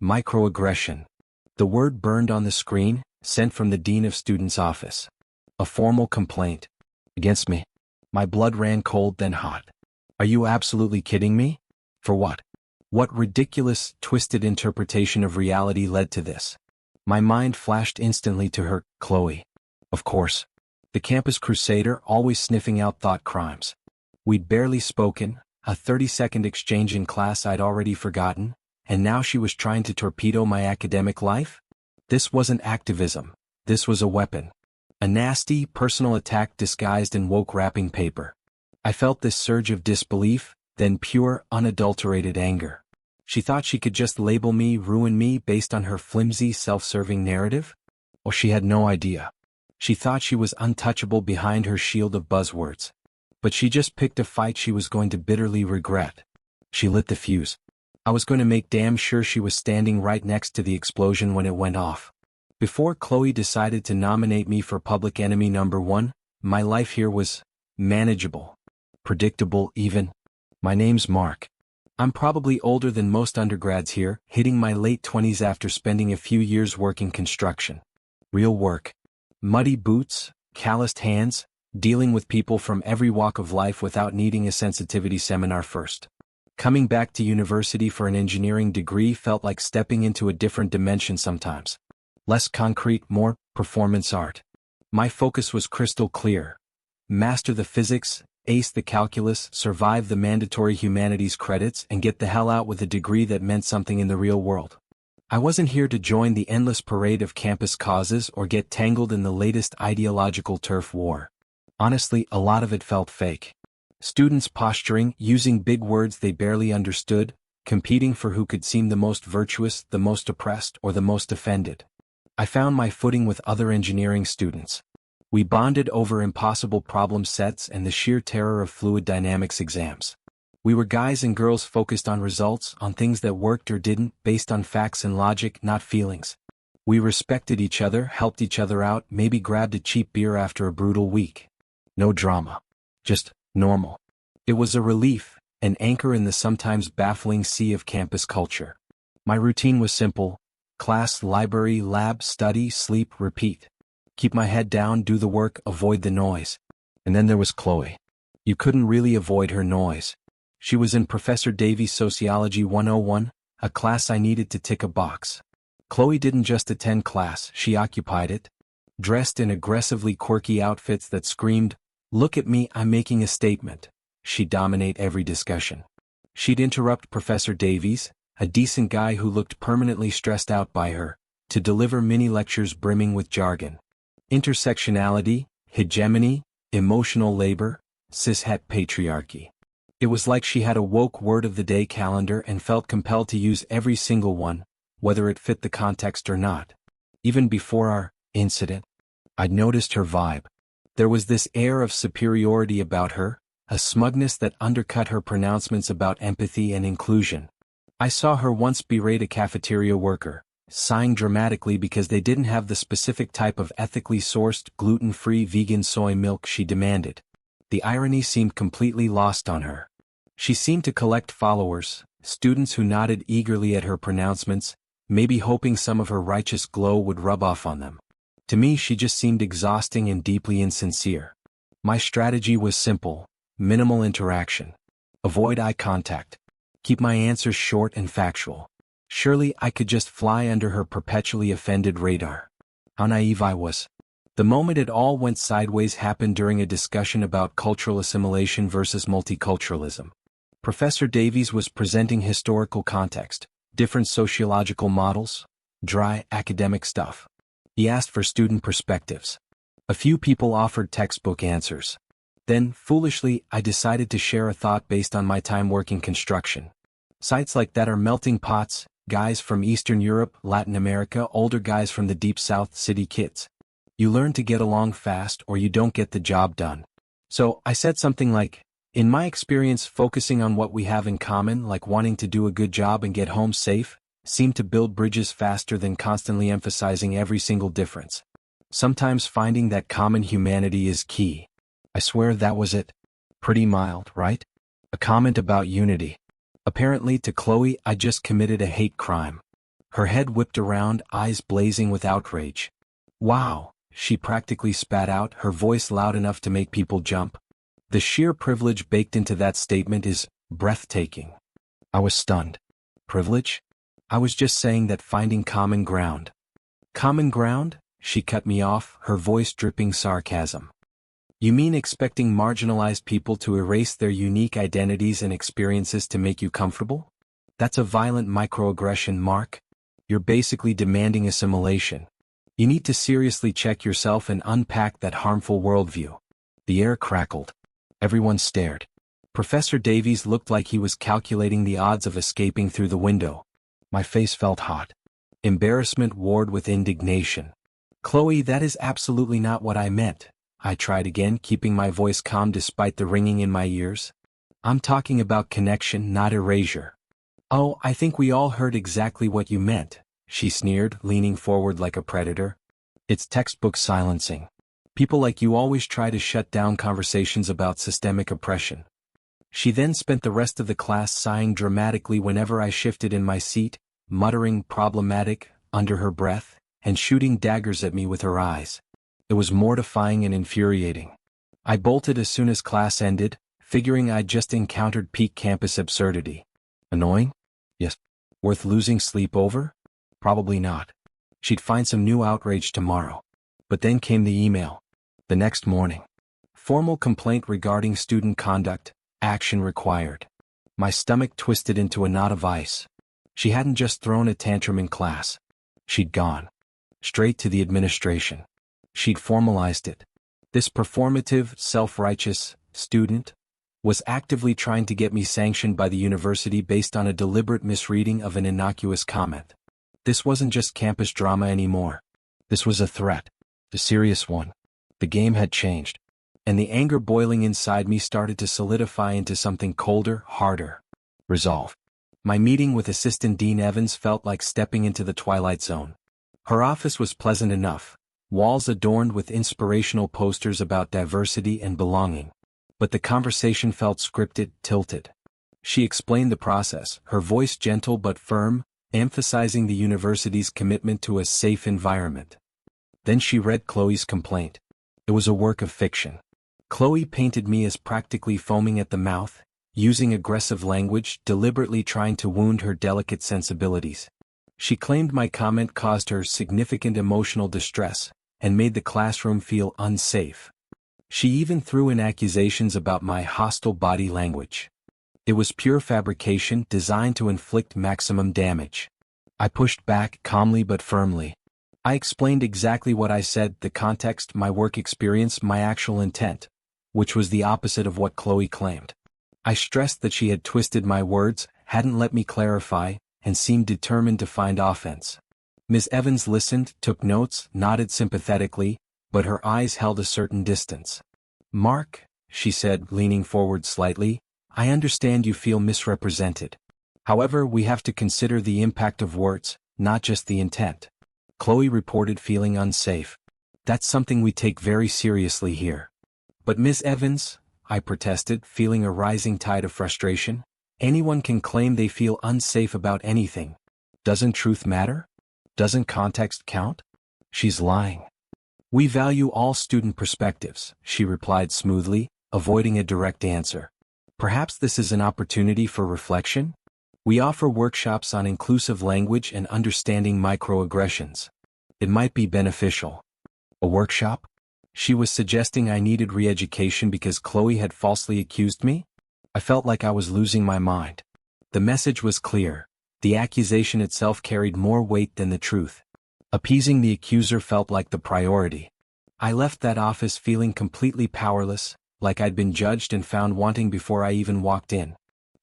Microaggression. The word burned on the screen, sent from the Dean of Students' office. A formal complaint. Against me. My blood ran cold then hot. Are you absolutely kidding me? For what? What ridiculous, twisted interpretation of reality led to this? My mind flashed instantly to her, Chloe. Of course. The campus crusader, always sniffing out thought crimes. We'd barely spoken, a 30-second exchange in class I'd already forgotten, and now she was trying to torpedo my academic life? This wasn't activism. This was a weapon. A nasty, personal attack disguised in woke wrapping paper. I felt this surge of disbelief, then pure, unadulterated anger. She thought she could just label me, ruin me based on her flimsy, self-serving narrative? Or she had no idea. She thought she was untouchable behind her shield of buzzwords. But she just picked a fight she was going to bitterly regret. She lit the fuse. I was going to make damn sure she was standing right next to the explosion when it went off. Before Chloe decided to nominate me for public enemy number 1, my life here was manageable. Predictable even. My name's Mark. I'm probably older than most undergrads here, hitting my late 20s after spending a few years working construction. Real work. Muddy boots, calloused hands, dealing with people from every walk of life without needing a sensitivity seminar first. Coming back to university for an engineering degree felt like stepping into a different dimension sometimes. Less concrete, more performance art. My focus was crystal clear. Master the physics, ace the calculus, survive the mandatory humanities credits, and get the hell out with a degree that meant something in the real world. I wasn't here to join the endless parade of campus causes or get tangled in the latest ideological turf war. Honestly, a lot of it felt fake. Students posturing, using big words they barely understood, competing for who could seem the most virtuous, the most oppressed, or the most offended. I found my footing with other engineering students. We bonded over impossible problem sets and the sheer terror of fluid dynamics exams. We were guys and girls focused on results, on things that worked or didn't, based on facts and logic, not feelings. We respected each other, helped each other out, maybe grabbed a cheap beer after a brutal week. No drama. Just normal. It was a relief, an anchor in the sometimes baffling sea of campus culture. My routine was simple. Class, library, lab, study, sleep, repeat. Keep my head down, do the work, avoid the noise. And then there was Chloe. You couldn't really avoid her noise. She was in Professor Davies' Sociology 101, a class I needed to tick a box. Chloe didn't just attend class, she occupied it. Dressed in aggressively quirky outfits that screamed, "Look at me, I'm making a statement." She'd dominate every discussion. She'd interrupt Professor Davies, a decent guy who looked permanently stressed out by her, to deliver mini-lectures brimming with jargon. Intersectionality, hegemony, emotional labor, cishet patriarchy. It was like she had a woke word of the day calendar and felt compelled to use every single one, whether it fit the context or not. Even before our incident, I'd noticed her vibe. There was this air of superiority about her, a smugness that undercut her pronouncements about empathy and inclusion. I saw her once berate a cafeteria worker, sighing dramatically because they didn't have the specific type of ethically sourced, gluten-free vegan soy milk she demanded. The irony seemed completely lost on her. She seemed to collect followers, students who nodded eagerly at her pronouncements, maybe hoping some of her righteous glow would rub off on them. To me, she just seemed exhausting and deeply insincere. My strategy was simple: minimal interaction. Avoid eye contact. Keep my answers short and factual. Surely I could just fly under her perpetually offended radar. How naive I was. The moment it all went sideways happened during a discussion about cultural assimilation versus multiculturalism. Professor Davies was presenting historical context, different sociological models, dry academic stuff. He asked for student perspectives. A few people offered textbook answers. Then, foolishly, I decided to share a thought based on my time working construction. Sites like that are melting pots, guys from Eastern Europe, Latin America, older guys from the Deep South, city kids. You learn to get along fast or you don't get the job done. So, I said something like, in my experience, focusing on what we have in common, like wanting to do a good job and get home safe, seemed to build bridges faster than constantly emphasizing every single difference. Sometimes finding that common humanity is key. I swear that was it. Pretty mild, right? A comment about unity. Apparently to Chloe, I just committed a hate crime. Her head whipped around, eyes blazing with outrage. Wow, she practically spat out, her voice loud enough to make people jump. The sheer privilege baked into that statement is breathtaking. I was stunned. Privilege? I was just saying that finding common ground. Common ground? She cut me off, her voice dripping sarcasm. You mean expecting marginalized people to erase their unique identities and experiences to make you comfortable? That's a violent microaggression, Mark. You're basically demanding assimilation. You need to seriously check yourself and unpack that harmful worldview. The air crackled. Everyone stared. Professor Davies looked like he was calculating the odds of escaping through the window. My face felt hot. Embarrassment warred with indignation. Chloe, that is absolutely not what I meant. I tried again, keeping my voice calm despite the ringing in my ears. I'm talking about connection, not erasure. Oh, I think we all heard exactly what you meant, she sneered, leaning forward like a predator. It's textbook silencing. People like you always try to shut down conversations about systemic oppression. She then spent the rest of the class sighing dramatically whenever I shifted in my seat, muttering problematic under her breath, and shooting daggers at me with her eyes. It was mortifying and infuriating. I bolted as soon as class ended, figuring I'd just encountered peak campus absurdity. Annoying? Yes. Worth losing sleep over? Probably not. She'd find some new outrage tomorrow. But then came the email. The next morning. Formal complaint regarding student conduct, action required. My stomach twisted into a knot of ice. She hadn't just thrown a tantrum in class. She'd gone. Straight to the administration. She'd formalized it. This performative, self-righteous student was actively trying to get me sanctioned by the university based on a deliberate misreading of an innocuous comment. This wasn't just campus drama anymore. This was a threat. A serious one. The game had changed. And the anger boiling inside me started to solidify into something colder, harder. Resolve. My meeting with Assistant Dean Evans felt like stepping into the twilight zone. Her office was pleasant enough, walls adorned with inspirational posters about diversity and belonging. But the conversation felt scripted, tilted. She explained the process, her voice gentle but firm, emphasizing the university's commitment to a safe environment. Then she read Chloe's complaint. It was a work of fiction. Chloe painted me as practically foaming at the mouth, using aggressive language, deliberately trying to wound her delicate sensibilities. She claimed my comment caused her significant emotional distress, and made the classroom feel unsafe. She even threw in accusations about my hostile body language. It was pure fabrication designed to inflict maximum damage. I pushed back calmly but firmly. I explained exactly what I said, the context, my work experience, my actual intent, which was the opposite of what Chloe claimed. I stressed that she had twisted my words, hadn't let me clarify, and seemed determined to find offense. Ms. Evans listened, took notes, nodded sympathetically, but her eyes held a certain distance. Mark, she said, leaning forward slightly, I understand you feel misrepresented. However, we have to consider the impact of words, not just the intent. Chloe reported feeling unsafe. That's something we take very seriously here. But Ms. Evans, I protested, feeling a rising tide of frustration. Anyone can claim they feel unsafe about anything. Doesn't truth matter? Doesn't context count? She's lying. We value all student perspectives, she replied smoothly, avoiding a direct answer. Perhaps this is an opportunity for reflection? We offer workshops on inclusive language and understanding microaggressions. It might be beneficial. A workshop? She was suggesting I needed re-education because Chloe had falsely accused me? I felt like I was losing my mind. The message was clear. The accusation itself carried more weight than the truth. Appeasing the accuser felt like the priority. I left that office feeling completely powerless, like I'd been judged and found wanting before I even walked in.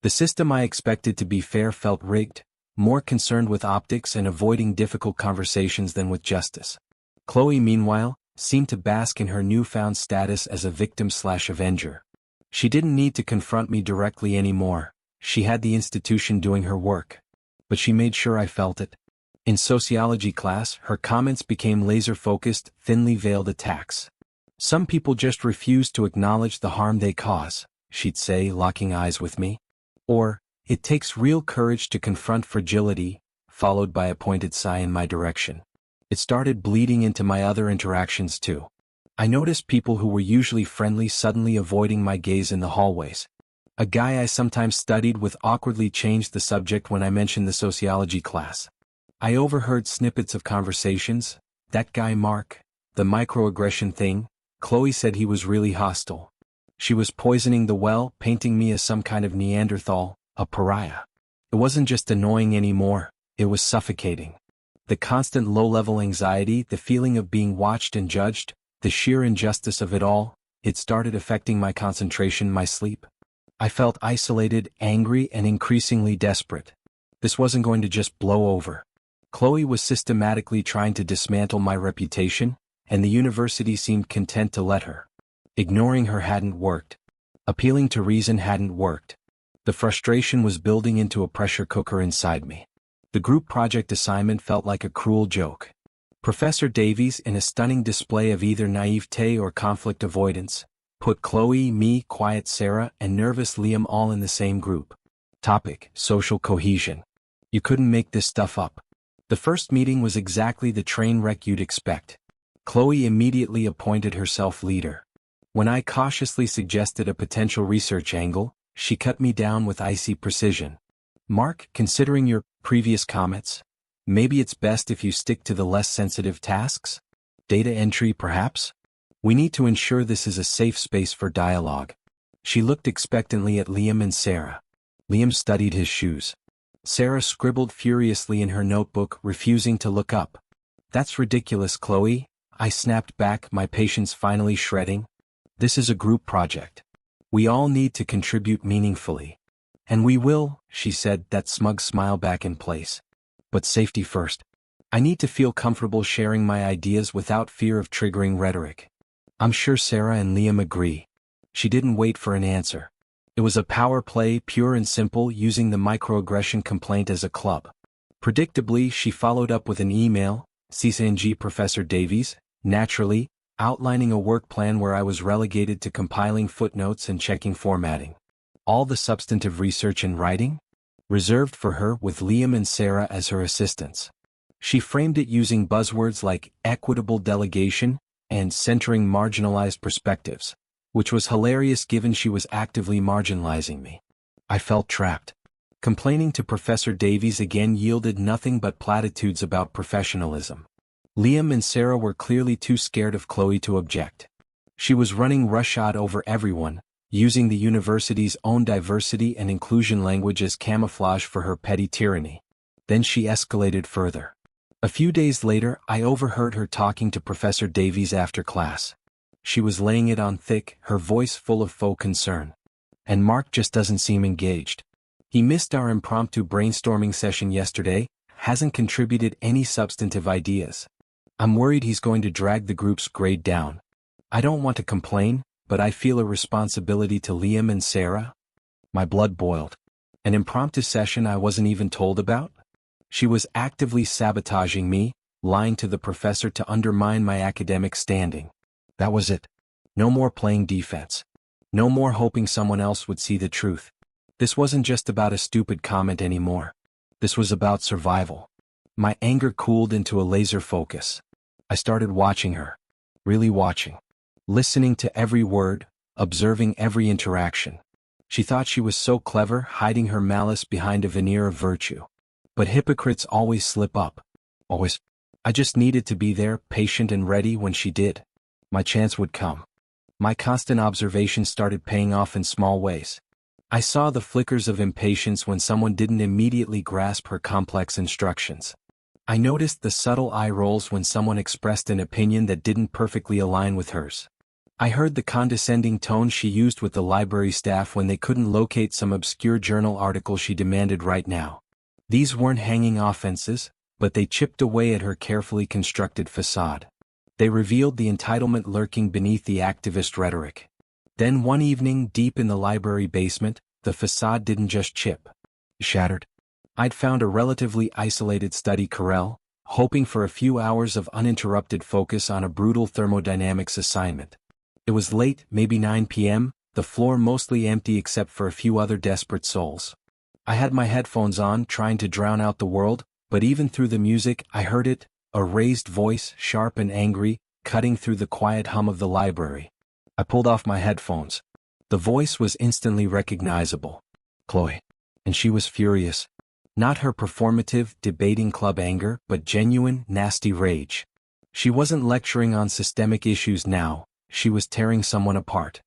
The system I expected to be fair felt rigged, more concerned with optics and avoiding difficult conversations than with justice. Chloe, meanwhile, seemed to bask in her newfound status as a victim/avenger. She didn't need to confront me directly anymore. She had the institution doing her work. But she made sure I felt it. In sociology class, her comments became laser-focused, thinly veiled attacks. Some people just refuse to acknowledge the harm they cause, she'd say, locking eyes with me. Or, it takes real courage to confront fragility, followed by a pointed sigh in my direction. It started bleeding into my other interactions too. I noticed people who were usually friendly suddenly avoiding my gaze in the hallways. A guy I sometimes studied with awkwardly changed the subject when I mentioned the sociology class. I overheard snippets of conversations. That guy Mark, the microaggression thing, Chloe said he was really hostile. She was poisoning the well, painting me as some kind of Neanderthal, a pariah. It wasn't just annoying anymore, it was suffocating. The constant low-level anxiety, the feeling of being watched and judged, the sheer injustice of it all, it started affecting my concentration, my sleep. I felt isolated, angry, and increasingly desperate. This wasn't going to just blow over. Chloe was systematically trying to dismantle my reputation, and the university seemed content to let her. Ignoring her hadn't worked. Appealing to reason hadn't worked. The frustration was building into a pressure cooker inside me. The group project assignment felt like a cruel joke. Professor Davies, in a stunning display of either naivete or conflict avoidance, put Chloe, me, quiet Sarah, and nervous Liam all in the same group. Topic: social cohesion. You couldn't make this stuff up. The first meeting was exactly the train wreck you'd expect. Chloe immediately appointed herself leader. When I cautiously suggested a potential research angle, she cut me down with icy precision. Mark, considering your previous comments, maybe it's best if you stick to the less sensitive tasks? Data entry, perhaps? We need to ensure this is a safe space for dialogue. She looked expectantly at Liam and Sarah. Liam studied his shoes. Sarah scribbled furiously in her notebook, refusing to look up. That's ridiculous, Chloe, I snapped back, my patience finally shredding. This is a group project. We all need to contribute meaningfully. And we will, she said, that smug smile back in place. But safety first. I need to feel comfortable sharing my ideas without fear of triggering rhetoric. I'm sure Sarah and Liam agree. She didn't wait for an answer. It was a power play, pure and simple, using the microaggression complaint as a club. Predictably, she followed up with an email, CCNG Professor Davies, naturally, outlining a work plan where I was relegated to compiling footnotes and checking formatting. All the substantive research and writing? Reserved for her, with Liam and Sarah as her assistants. She framed it using buzzwords like equitable delegation and centering marginalized perspectives, which was hilarious given she was actively marginalizing me. I felt trapped. Complaining to Professor Davies again yielded nothing but platitudes about professionalism. Liam and Sarah were clearly too scared of Chloe to object. She was running roughshod over everyone, using the university's own diversity and inclusion language as camouflage for her petty tyranny. Then she escalated further. A few days later, I overheard her talking to Professor Davies after class. She was laying it on thick, her voice full of faux concern. And Mark just doesn't seem engaged. He missed our impromptu brainstorming session yesterday, hasn't contributed any substantive ideas. I'm worried he's going to drag the group's grade down. I don't want to complain, but I feel a responsibility to Liam and Sarah. My blood boiled. An impromptu session I wasn't even told about? She was actively sabotaging me, lying to the professor to undermine my academic standing. That was it. No more playing defense. No more hoping someone else would see the truth. This wasn't just about a stupid comment anymore. This was about survival. My anger cooled into a laser focus. I started watching her. Really watching. Listening to every word, observing every interaction. She thought she was so clever, hiding her malice behind a veneer of virtue. But hypocrites always slip up. Always. I just needed to be there, patient and ready when she did. My chance would come. My constant observation started paying off in small ways. I saw the flickers of impatience when someone didn't immediately grasp her complex instructions. I noticed the subtle eye rolls when someone expressed an opinion that didn't perfectly align with hers. I heard the condescending tone she used with the library staff when they couldn't locate some obscure journal article she demanded right now. These weren't hanging offenses, but they chipped away at her carefully constructed facade. They revealed the entitlement lurking beneath the activist rhetoric. Then one evening, deep in the library basement, the facade didn't just chip. It shattered. I'd found a relatively isolated study corral, hoping for a few hours of uninterrupted focus on a brutal thermodynamics assignment. It was late, maybe 9 p.m., the floor mostly empty except for a few other desperate souls. I had my headphones on, trying to drown out the world, But even through the music, I heard it, a raised voice, sharp and angry, cutting through the quiet hum of the library. I pulled off my headphones. The voice was instantly recognizable. Chloe. And she was furious. Not her performative, debating club anger, but genuine, nasty rage. She wasn't lecturing on systemic issues now, she was tearing someone apart.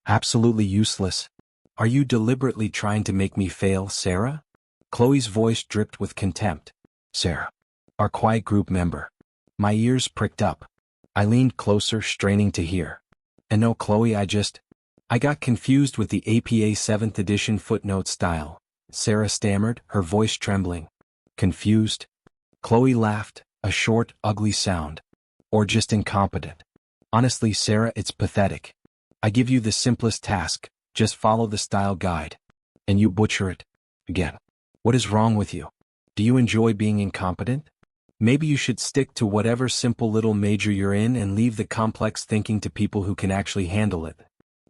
Absolutely useless. Are you deliberately trying to make me fail, Sarah? Chloe's voice dripped with contempt. Sarah. Our quiet group member. My ears pricked up. I leaned closer, straining to hear. And no, Chloe, I got confused with the APA 7th edition footnote style. Sarah stammered, her voice trembling. Confused? Chloe laughed, a short, ugly sound. Or just incompetent. Honestly, Sarah, it's pathetic. I give you the simplest task, just follow the style guide. And you butcher it. Again. What is wrong with you? Do you enjoy being incompetent? Maybe you should stick to whatever simple little major you're in and leave the complex thinking to people who can actually handle it.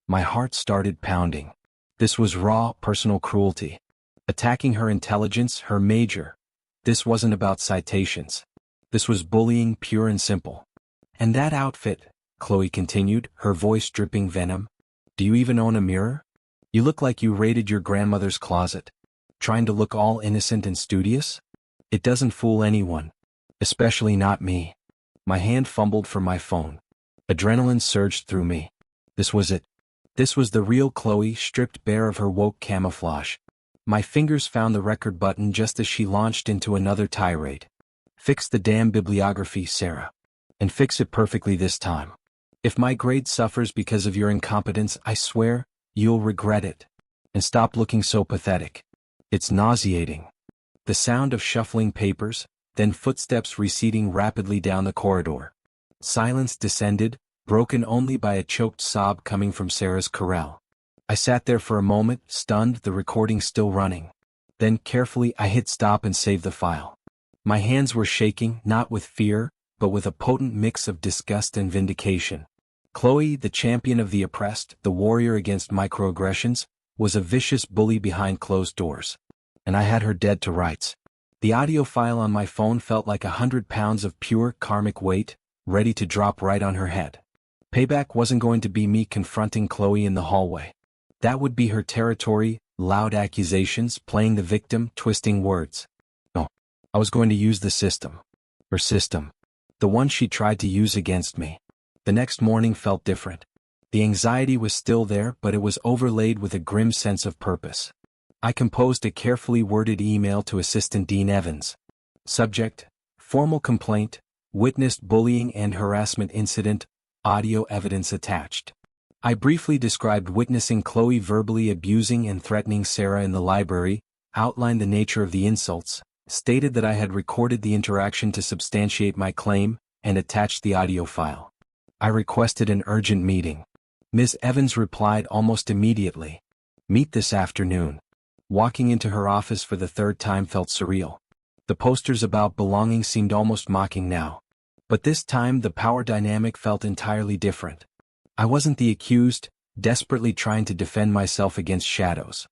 My heart started pounding. This was raw, personal cruelty. Attacking her intelligence, her major. This wasn't about citations. This was bullying, pure and simple. And that outfit, Chloe continued, her voice dripping venom. Do you even own a mirror? You look like you raided your grandmother's closet. Trying to look all innocent and studious? It doesn't fool anyone. Especially not me. My hand fumbled for my phone. Adrenaline surged through me. This was it. This was the real Chloe, stripped bare of her woke camouflage. My fingers found the record button just as she launched into another tirade. Fix the damn bibliography, Sarah. And fix it perfectly this time. If my grade suffers because of your incompetence, I swear, you'll regret it. And stop looking so pathetic. It's nauseating. The sound of shuffling papers, then footsteps receding rapidly down the corridor. Silence descended, broken only by a choked sob coming from Sarah's corral. I sat there for a moment, stunned, the recording still running. Then carefully I hit stop and saved the file. My hands were shaking, not with fear, but with a potent mix of disgust and vindication. Chloe, the champion of the oppressed, the warrior against microaggressions, was a vicious bully behind closed doors. And I had her dead to rights. The audio file on my phone felt like 100 pounds of pure karmic weight, ready to drop right on her head. Payback wasn't going to be me confronting Chloe in the hallway. That would be her territory, loud accusations, playing the victim, twisting words. No. I was going to use the system. Her system. The one she tried to use against me. The next morning felt different. The anxiety was still there, but it was overlaid with a grim sense of purpose. I composed a carefully worded email to Assistant Dean Evans. Subject: formal complaint, witnessed bullying and harassment incident, audio evidence attached. I briefly described witnessing Chloe verbally abusing and threatening Sarah in the library, outlined the nature of the insults, stated that I had recorded the interaction to substantiate my claim, and attached the audio file. I requested an urgent meeting. Ms. Evans replied almost immediately. Meet this afternoon. Walking into her office for the third time felt surreal. The posters about belonging seemed almost mocking now. But this time the power dynamic felt entirely different. I wasn't the accused, desperately trying to defend myself against shadows.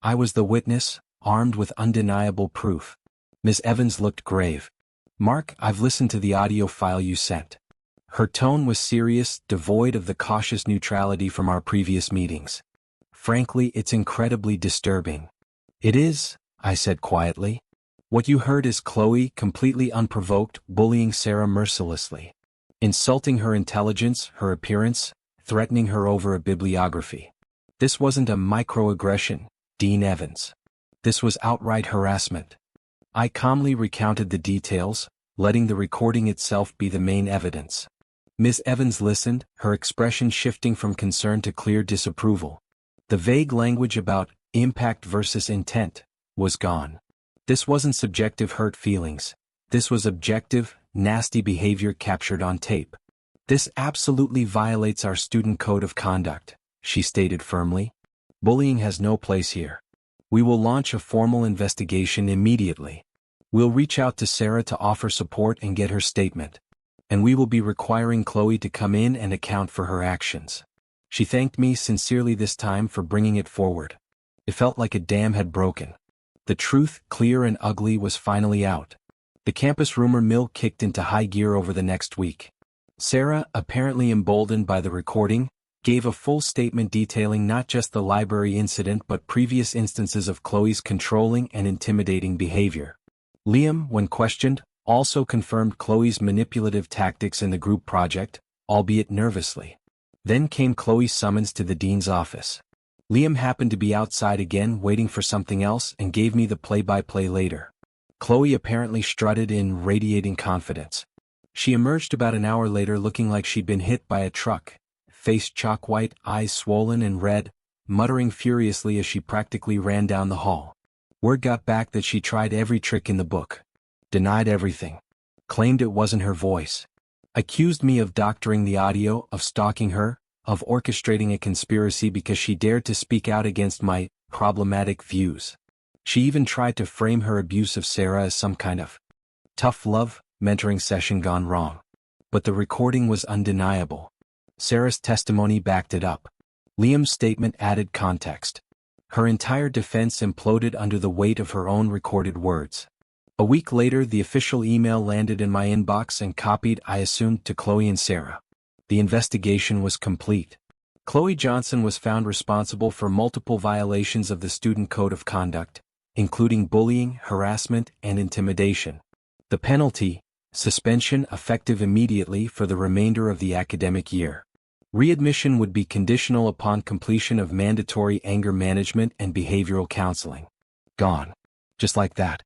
I was the witness, armed with undeniable proof. Ms. Evans looked grave. Mark, I've listened to the audio file you sent. Her tone was serious, devoid of the cautious neutrality from our previous meetings. Frankly, it's incredibly disturbing. It is, I said quietly. What you heard is Chloe, completely unprovoked, bullying Sarah mercilessly. Insulting her intelligence, her appearance, threatening her over a bibliography. This wasn't a microaggression, Dean Evans. This was outright harassment. I calmly recounted the details, letting the recording itself be the main evidence. Ms. Evans listened, her expression shifting from concern to clear disapproval. The vague language about impact versus intent was gone. This wasn't subjective hurt feelings. This was objective, nasty behavior captured on tape. This absolutely violates our student code of conduct, she stated firmly. Bullying has no place here. We will launch a formal investigation immediately. We'll reach out to Sarah to offer support and get her statement. And we will be requiring Chloe to come in and account for her actions. She thanked me sincerely this time for bringing it forward. It felt like a dam had broken. The truth, clear and ugly, was finally out. The campus rumor mill kicked into high gear over the next week. Sarah, apparently emboldened by the recording, gave a full statement detailing not just the library incident but previous instances of Chloe's controlling and intimidating behavior. Liam, when questioned, also confirmed Chloe's manipulative tactics in the group project, albeit nervously. Then came Chloe's summons to the dean's office. Liam happened to be outside again waiting for something else and gave me the play-by-play later. Chloe apparently strutted in radiating confidence. She emerged about an hour later looking like she'd been hit by a truck, face chalk white, eyes swollen and red, muttering furiously as she practically ran down the hall. Word got back that she tried every trick in the book. Denied everything. Claimed it wasn't her voice. Accused me of doctoring the audio, of stalking her, of orchestrating a conspiracy because she dared to speak out against my problematic views. She even tried to frame her abuse of Sarah as some kind of tough love mentoring session gone wrong. But the recording was undeniable. Sarah's testimony backed it up. Liam's statement added context. Her entire defense imploded under the weight of her own recorded words. A week later, the official email landed in my inbox and copied, I assumed, to Chloe and Sarah. The investigation was complete. Chloe Johnson was found responsible for multiple violations of the Student Code of Conduct, including bullying, harassment, and intimidation. The penalty: suspension effective immediately for the remainder of the academic year. Readmission would be conditional upon completion of mandatory anger management and behavioral counseling. Gone. Just like that.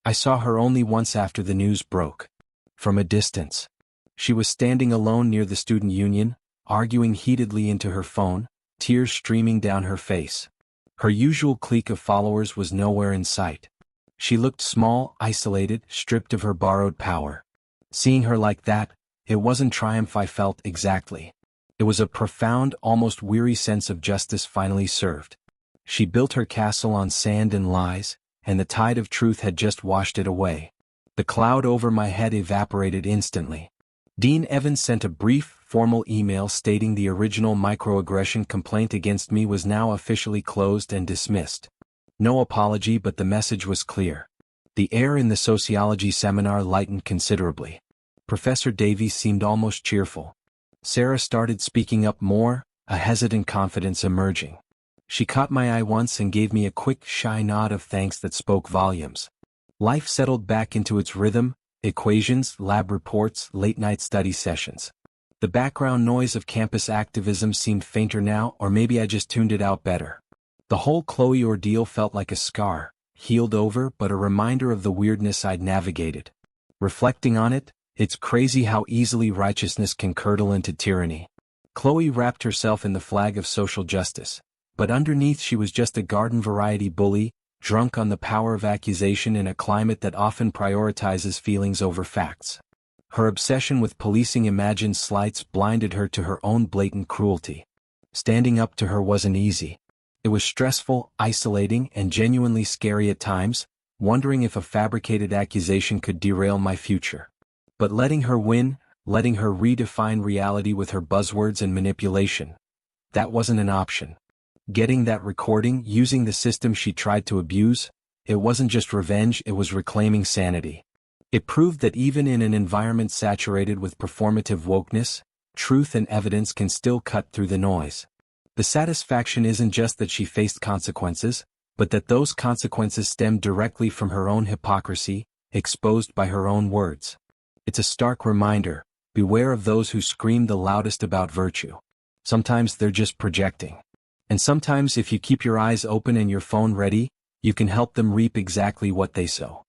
I saw her only once after the news broke. From a distance. She was standing alone near the student union, arguing heatedly into her phone, tears streaming down her face. Her usual clique of followers was nowhere in sight. She looked small, isolated, stripped of her borrowed power. Seeing her like that, it wasn't triumph I felt exactly. It was a profound, almost weary sense of justice finally served. She built her castle on sand and lies, and the tide of truth had just washed it away. The cloud over my head evaporated instantly. Dean Evans sent a brief, formal email stating the original microaggression complaint against me was now officially closed and dismissed. No apology, but the message was clear. The air in the sociology seminar lightened considerably. Professor Davies seemed almost cheerful. Sarah started speaking up more, a hesitant confidence emerging. She caught my eye once and gave me a quick, shy nod of thanks that spoke volumes. Life settled back into its rhythm: equations, lab reports, late-night study sessions. The background noise of campus activism seemed fainter now, or maybe I just tuned it out better. The whole Chloe ordeal felt like a scar, healed over, but a reminder of the weirdness I'd navigated. Reflecting on it, it's crazy how easily righteousness can curdle into tyranny. Chloe wrapped herself in the flag of social justice, but underneath she was just a garden-variety bully, drunk on the power of accusation in a climate that often prioritizes feelings over facts. Her obsession with policing imagined slights blinded her to her own blatant cruelty. Standing up to her wasn't easy. It was stressful, isolating, and genuinely scary at times, wondering if a fabricated accusation could derail my future. But letting her win, letting her redefine reality with her buzzwords and manipulation, that wasn't an option. Getting that recording, using the system she tried to abuse, it wasn't just revenge, it was reclaiming sanity. It proved that even in an environment saturated with performative wokeness, truth and evidence can still cut through the noise. The satisfaction isn't just that she faced consequences, but that those consequences stemmed directly from her own hypocrisy, exposed by her own words. It's a stark reminder: beware of those who scream the loudest about virtue. Sometimes they're just projecting. And sometimes if you keep your eyes open and your phone ready, you can help them reap exactly what they sow.